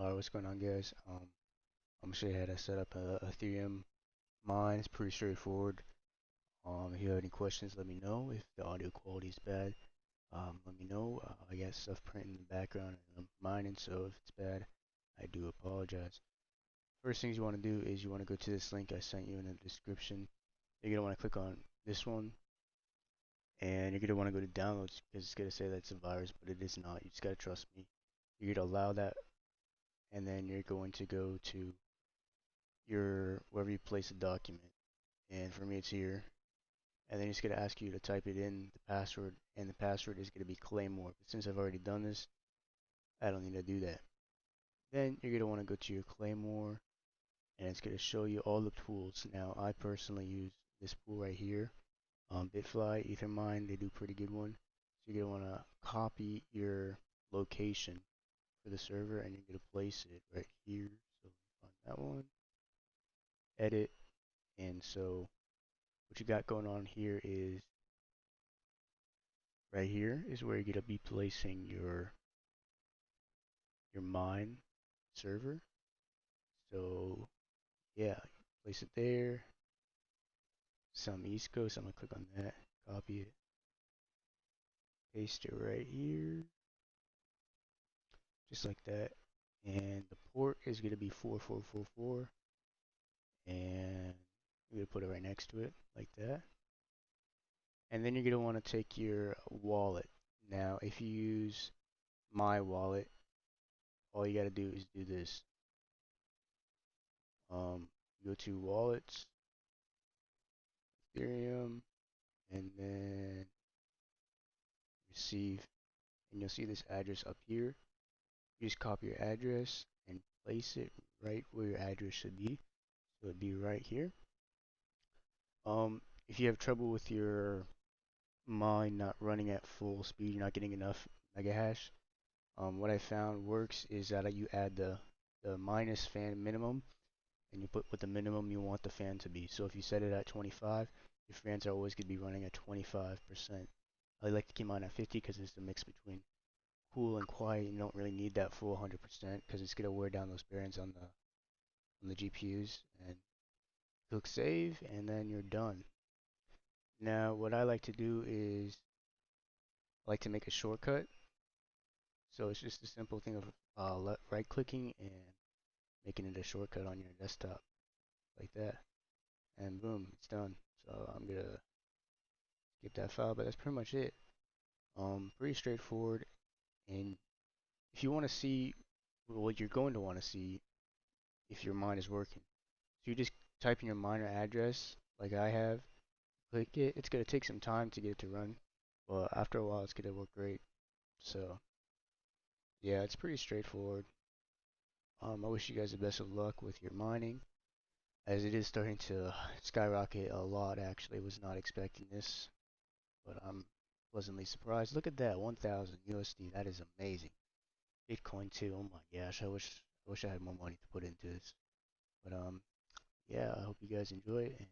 Alright, what's going on, guys? I'm gonna show you how to set up a Ethereum mine. It's pretty straightforward. If you have any questions, let me know. If the audio quality is bad, let me know. I got stuff printing in the background and I'm mining, so if it's bad, I do apologize. First things you want to do is you want to go to this link I sent you in the description. You're gonna want to click on this one, and you're gonna want to go to downloads because it's gonna say that it's a virus, but it is not. You just gotta trust me. You're gonna allow that, and then you're going to go to your wherever you place the document, and for me it's here, and then it's going to ask you to type it in the password, and the password is going to be Claymore, but since I've already done this, I don't need to do that. Then you're going to want to go to your Claymore, and it's going to show you all the tools. Now I personally use this tool right here, Bitfly, Ethermine, they do pretty good one. So you're going to want to copy your location for the server, and you're going to place it right here. So find that one, edit, and so what you got going on here is right here is where you're going to be placing your mine server. So yeah, place it there. Some East Coast, I'm gonna click on that, copy it, paste it right here, just like that. And the port is gonna be 4444, and you're gonna put it right next to it, like that. And then you're gonna want to take your wallet. Now, if you use my wallet, all you gotta do is do this. Go to wallets, Ethereum, and then receive, and you'll see this address up here. You just copy your address and place it right where your address should be. So it'd be right here. If you have trouble with your mine not running at full speed, you're not getting enough mega hash, what I found works is that you add the minus fan minimum, and you put what the minimum you want the fan to be. So if you set it at 25, your fans are always going to be running at 25%. I like to keep mine at 50 because it's the mix between cool and quiet. You don't really need that full 100% because it's gonna wear down those bearings on the GPUs. And click save, and then you're done. Now, what I like to do is I like to make a shortcut. So it's just a simple thing of right clicking and making it a shortcut on your desktop like that, and boom, it's done. So I'm gonna skip that file, but that's pretty much it. Pretty straightforward. And if you want to see what you're going to want to see if your mine is working. So you just type in your miner address like I have, click it. It's gonna take some time to get it to run, but after a while it's gonna work great. So yeah, it's pretty straightforward. I wish you guys the best of luck with your mining, as it is starting to skyrocket a lot. Actually, was not expecting this, but I'm pleasantly surprised. Look at that, 1,000 USD. That is amazing. Bitcoin too. Oh my gosh, I wish I had more money to put into this. But yeah, I hope you guys enjoy it. And